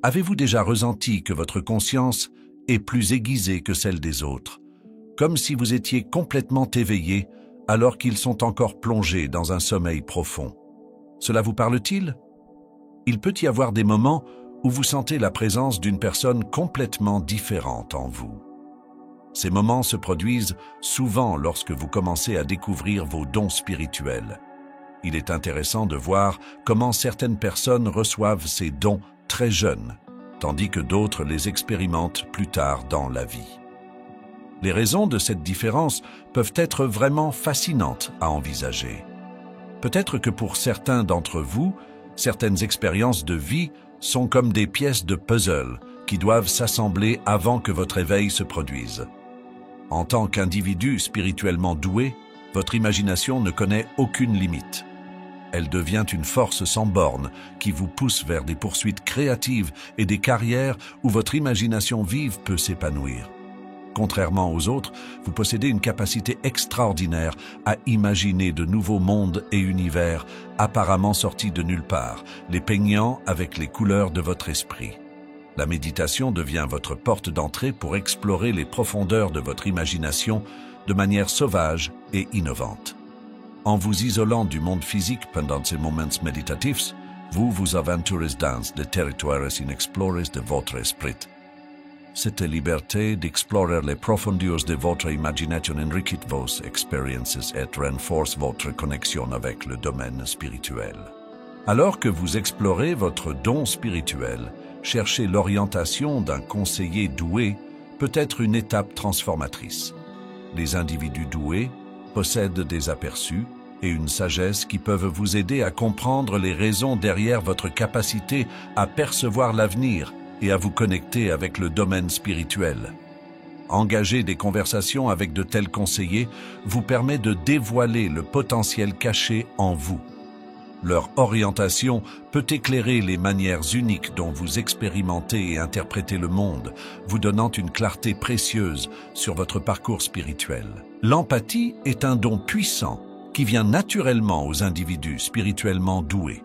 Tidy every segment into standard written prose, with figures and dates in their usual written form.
Avez-vous déjà ressenti que votre conscience est plus aiguisée que celle des autres, comme si vous étiez complètement éveillé alors qu'ils sont encore plongés dans un sommeil profond? Cela vous parle-t-il? Il peut y avoir des moments où vous sentez la présence d'une personne complètement différente en vous. Ces moments se produisent souvent lorsque vous commencez à découvrir vos dons spirituels. Il est intéressant de voir comment certaines personnes reçoivent ces dons très jeunes, tandis que d'autres les expérimentent plus tard dans la vie. Les raisons de cette différence peuvent être vraiment fascinantes à envisager. Peut-être que pour certains d'entre vous, certaines expériences de vie sont comme des pièces de puzzle qui doivent s'assembler avant que votre éveil se produise. En tant qu'individu spirituellement doué, votre imagination ne connaît aucune limite. Elle devient une force sans bornes qui vous pousse vers des poursuites créatives et des carrières où votre imagination vive peut s'épanouir. Contrairement aux autres, vous possédez une capacité extraordinaire à imaginer de nouveaux mondes et univers apparemment sortis de nulle part, les peignant avec les couleurs de votre esprit. La méditation devient votre porte d'entrée pour explorer les profondeurs de votre imagination de manière sauvage et innovante. En vous isolant du monde physique pendant ces moments méditatifs, vous vous aventurez dans des territoires inexplorés de votre esprit. Cette liberté d'explorer les profondeurs de votre imagination enrichit vos expériences et renforce votre connexion avec le domaine spirituel. Alors que vous explorez votre don spirituel, chercher l'orientation d'un conseiller doué peut être une étape transformatrice. Les individus doués possèdent des aperçus et une sagesse qui peuvent vous aider à comprendre les raisons derrière votre capacité à percevoir l'avenir et à vous connecter avec le domaine spirituel. Engager des conversations avec de tels conseillers vous permet de dévoiler le potentiel caché en vous. Leur orientation peut éclairer les manières uniques dont vous expérimentez et interprétez le monde, vous donnant une clarté précieuse sur votre parcours spirituel. L'empathie est un don puissant qui vient naturellement aux individus spirituellement doués.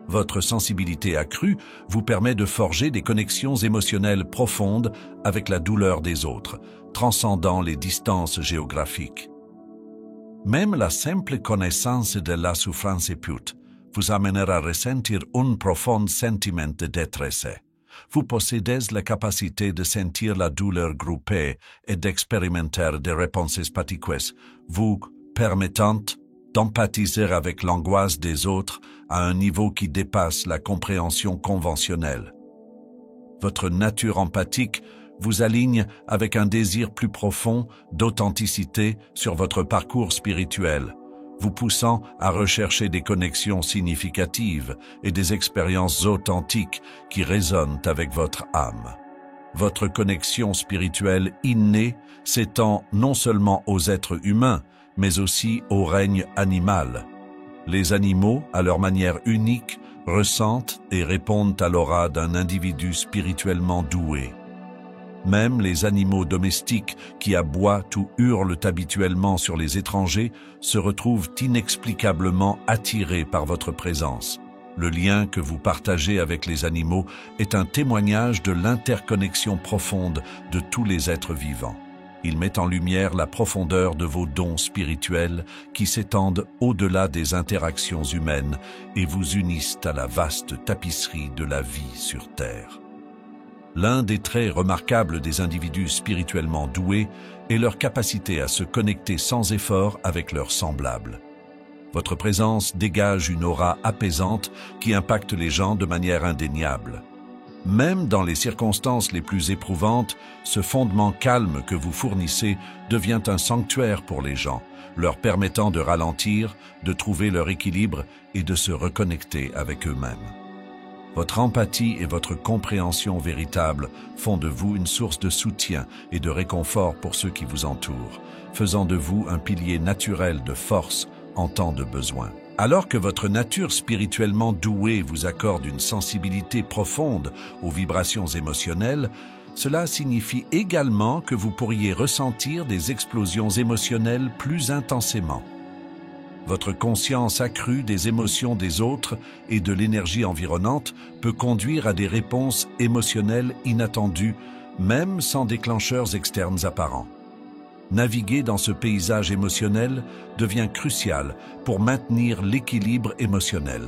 Votre sensibilité accrue vous permet de forger des connexions émotionnelles profondes avec la douleur des autres, transcendant les distances géographiques. Même la simple connaissance de la souffrance peut vous amènera à ressentir un profond sentiment de détresse. Vous possédez la capacité de sentir la douleur groupée et d'expérimenter des réponses empathiques, vous permettant d'empathiser avec l'angoisse des autres à un niveau qui dépasse la compréhension conventionnelle. Votre nature empathique vous aligne avec un désir plus profond d'authenticité sur votre parcours spirituel, vous poussant à rechercher des connexions significatives et des expériences authentiques qui résonnent avec votre âme. Votre connexion spirituelle innée s'étend non seulement aux êtres humains, mais aussi au règne animal. Les animaux, à leur manière unique, ressentent et répondent à l'aura d'un individu spirituellement doué. Même les animaux domestiques qui aboient ou hurlent habituellement sur les étrangers se retrouvent inexplicablement attirés par votre présence. Le lien que vous partagez avec les animaux est un témoignage de l'interconnexion profonde de tous les êtres vivants. Il met en lumière la profondeur de vos dons spirituels qui s'étendent au-delà des interactions humaines et vous unissent à la vaste tapisserie de la vie sur Terre. L'un des traits remarquables des individus spirituellement doués est leur capacité à se connecter sans effort avec leurs semblables. Votre présence dégage une aura apaisante qui impacte les gens de manière indéniable. Même dans les circonstances les plus éprouvantes, ce fondement calme que vous fournissez devient un sanctuaire pour les gens, leur permettant de ralentir, de trouver leur équilibre et de se reconnecter avec eux-mêmes. Votre empathie et votre compréhension véritable font de vous une source de soutien et de réconfort pour ceux qui vous entourent, faisant de vous un pilier naturel de force en temps de besoin. Alors que votre nature spirituellement douée vous accorde une sensibilité profonde aux vibrations émotionnelles, cela signifie également que vous pourriez ressentir des explosions émotionnelles plus intensément. Votre conscience accrue des émotions des autres et de l'énergie environnante peut conduire à des réponses émotionnelles inattendues, même sans déclencheurs externes apparents. Naviguer dans ce paysage émotionnel devient crucial pour maintenir l'équilibre émotionnel.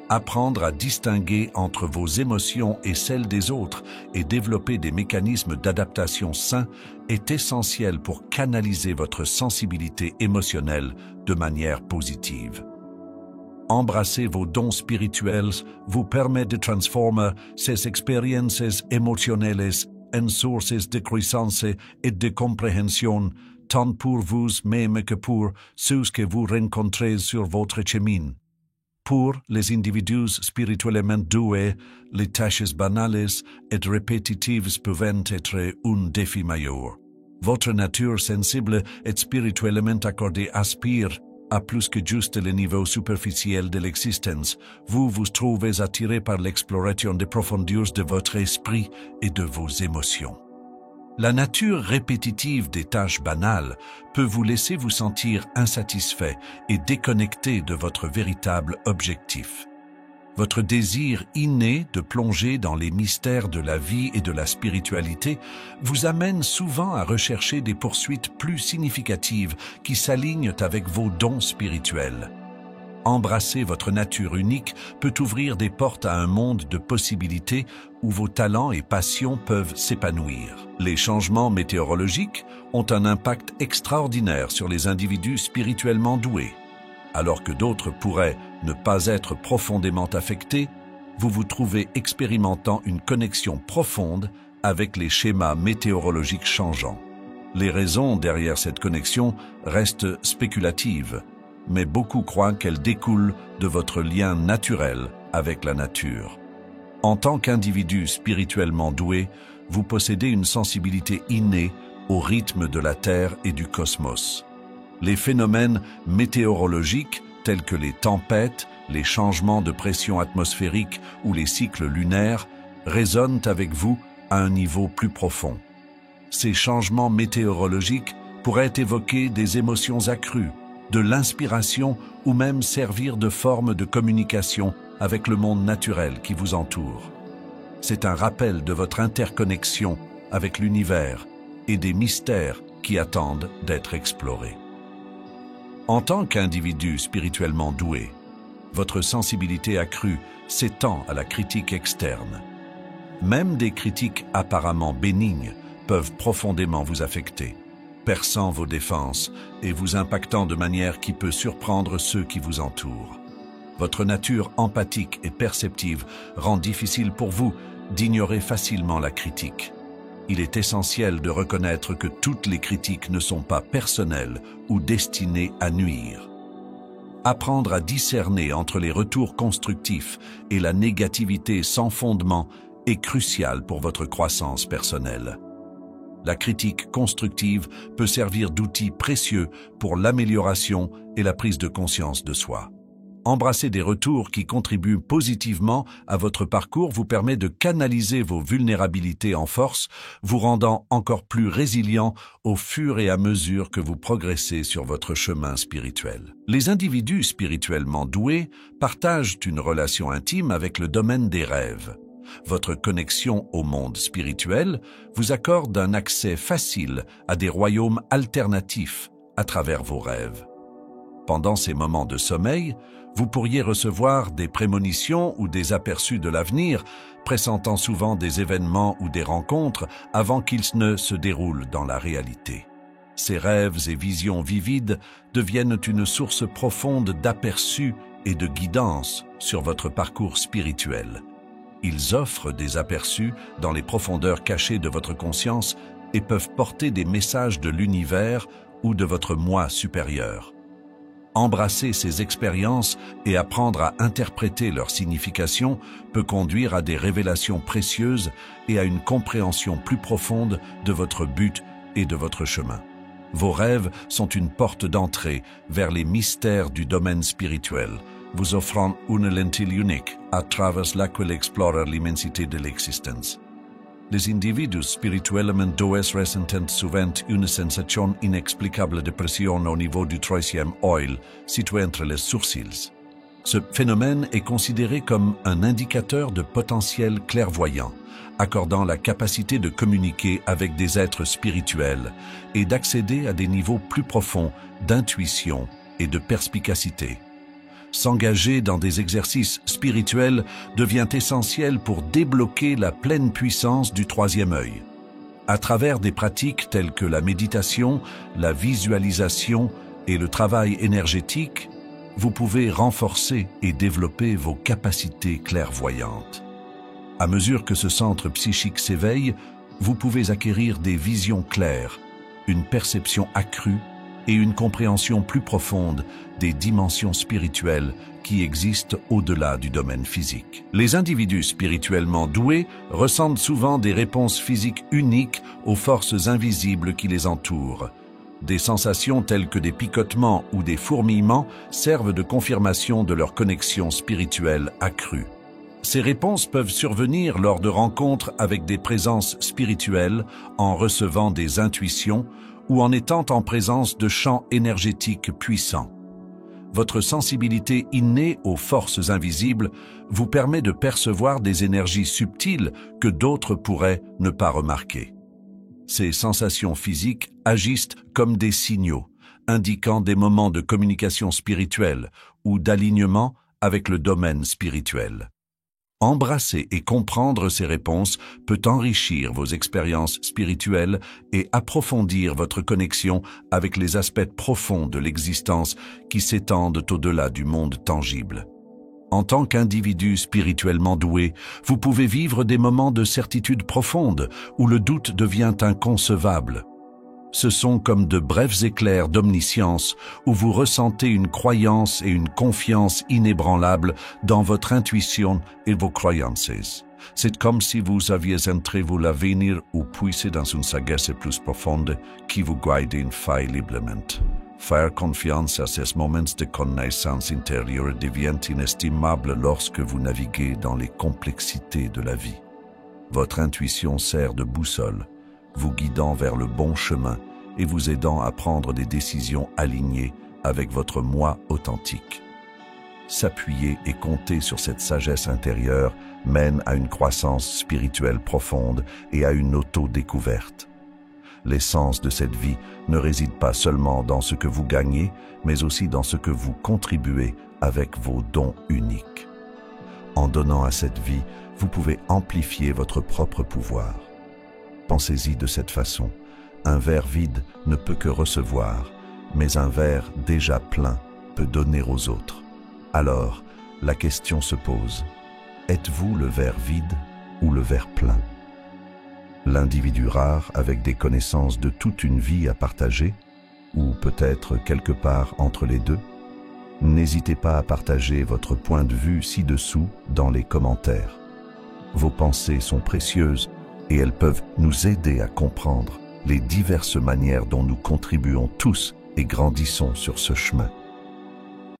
Apprendre à distinguer entre vos émotions et celles des autres et développer des mécanismes d'adaptation sains est essentiel pour canaliser votre sensibilité émotionnelle de manière positive. Embrasser vos dons spirituels vous permet de transformer ces expériences émotionnelles en sources de croissance et de compréhension, tant pour vous-même que pour ceux que vous rencontrez sur votre chemin. Pour les individus spirituellement doués, les tâches banales et répétitives peuvent être un défi majeur. Votre nature sensible et spirituellement accordée aspire à plus que juste le niveau superficiel de l'existence. Vous vous trouvez attiré par l'exploration des profondeurs de votre esprit et de vos émotions. La nature répétitive des tâches banales peut vous laisser vous sentir insatisfait et déconnecté de votre véritable objectif. Votre désir inné de plonger dans les mystères de la vie et de la spiritualité vous amène souvent à rechercher des poursuites plus significatives qui s'alignent avec vos dons spirituels. Embrasser votre nature unique peut ouvrir des portes à un monde de possibilités où vos talents et passions peuvent s'épanouir. Les changements météorologiques ont un impact extraordinaire sur les individus spirituellement doués. Alors que d'autres pourraient ne pas être profondément affectés, vous vous trouvez expérimentant une connexion profonde avec les schémas météorologiques changeants. Les raisons derrière cette connexion restent spéculatives, mais beaucoup croient qu'elle découle de votre lien naturel avec la nature. En tant qu'individu spirituellement doué, vous possédez une sensibilité innée au rythme de la Terre et du cosmos. Les phénomènes météorologiques tels que les tempêtes, les changements de pression atmosphérique ou les cycles lunaires résonnent avec vous à un niveau plus profond. Ces changements météorologiques pourraient évoquer des émotions accrues, de l'inspiration ou même servir de forme de communication avec le monde naturel qui vous entoure. C'est un rappel de votre interconnexion avec l'univers et des mystères qui attendent d'être explorés. En tant qu'individu spirituellement doué, votre sensibilité accrue s'étend à la critique externe. Même des critiques apparemment bénignes peuvent profondément vous affecter, perçant vos défenses et vous impactant de manière qui peut surprendre ceux qui vous entourent. Votre nature empathique et perceptive rend difficile pour vous d'ignorer facilement la critique. Il est essentiel de reconnaître que toutes les critiques ne sont pas personnelles ou destinées à nuire. Apprendre à discerner entre les retours constructifs et la négativité sans fondement est crucial pour votre croissance personnelle. La critique constructive peut servir d'outil précieux pour l'amélioration et la prise de conscience de soi. Embrasser des retours qui contribuent positivement à votre parcours vous permet de canaliser vos vulnérabilités en force, vous rendant encore plus résilient au fur et à mesure que vous progressez sur votre chemin spirituel. Les individus spirituellement doués partagent une relation intime avec le domaine des rêves. Votre connexion au monde spirituel vous accorde un accès facile à des royaumes alternatifs à travers vos rêves. Pendant ces moments de sommeil, vous pourriez recevoir des prémonitions ou des aperçus de l'avenir, pressentant souvent des événements ou des rencontres avant qu'ils ne se déroulent dans la réalité. Ces rêves et visions vivides deviennent une source profonde d'aperçus et de guidance sur votre parcours spirituel. Ils offrent des aperçus dans les profondeurs cachées de votre conscience et peuvent porter des messages de l'univers ou de votre moi supérieur. Embrasser ces expériences et apprendre à interpréter leur signification peut conduire à des révélations précieuses et à une compréhension plus profonde de votre but et de votre chemin. Vos rêves sont une porte d'entrée vers les mystères du domaine spirituel, vous offrant une lentille unique à travers laquelle explorer l'immensité de l'existence. Les individus spirituellement doués ressentent souvent une sensation inexplicable de pression au niveau du troisième œil, situé entre les sourcils. Ce phénomène est considéré comme un indicateur de potentiel clairvoyant, accordant la capacité de communiquer avec des êtres spirituels et d'accéder à des niveaux plus profonds d'intuition et de perspicacité. S'engager dans des exercices spirituels devient essentiel pour débloquer la pleine puissance du troisième œil. À travers des pratiques telles que la méditation, la visualisation et le travail énergétique, vous pouvez renforcer et développer vos capacités clairvoyantes. À mesure que ce centre psychique s'éveille, vous pouvez acquérir des visions claires, une perception accrue et une compréhension plus profonde des dimensions spirituelles qui existent au-delà du domaine physique. Les individus spirituellement doués ressentent souvent des réponses physiques uniques aux forces invisibles qui les entourent. Des sensations telles que des picotements ou des fourmillements servent de confirmation de leur connexion spirituelle accrue. Ces réponses peuvent survenir lors de rencontres avec des présences spirituelles, en recevant des intuitions ou en étant en présence de champs énergétiques puissants. Votre sensibilité innée aux forces invisibles vous permet de percevoir des énergies subtiles que d'autres pourraient ne pas remarquer. Ces sensations physiques agissent comme des signaux, indiquant des moments de communication spirituelle ou d'alignement avec le domaine spirituel. Embrasser et comprendre ces réponses peut enrichir vos expériences spirituelles et approfondir votre connexion avec les aspects profonds de l'existence qui s'étendent au-delà du monde tangible. En tant qu'individu spirituellement doué, vous pouvez vivre des moments de certitude profonde où le doute devient inconcevable. Ce sont comme de brefs éclairs d'omniscience où vous ressentez une croyance et une confiance inébranlables dans votre intuition et vos croyances. C'est comme si vous aviez entré dans l'avenir ou puisé dans une sagesse plus profonde qui vous guide infailliblement. Faire confiance à ces moments de connaissance intérieure devient inestimable lorsque vous naviguez dans les complexités de la vie. Votre intuition sert de boussole, vous guidant vers le bon chemin et vous aidant à prendre des décisions alignées avec votre moi authentique. S'appuyer et compter sur cette sagesse intérieure mène à une croissance spirituelle profonde et à une auto-découverte. L'essence de cette vie ne réside pas seulement dans ce que vous gagnez, mais aussi dans ce que vous contribuez avec vos dons uniques. En donnant à cette vie, vous pouvez amplifier votre propre pouvoir. Pensez-y de cette façon. Un verre vide ne peut que recevoir, mais un verre déjà plein peut donner aux autres. Alors, la question se pose, êtes-vous le verre vide ou le verre plein? L'individu rare avec des connaissances de toute une vie à partager, ou peut-être quelque part entre les deux? N'hésitez pas à partager votre point de vue ci-dessous dans les commentaires. Vos pensées sont précieuses et elles peuvent nous aider à comprendre les diverses manières dont nous contribuons tous et grandissons sur ce chemin.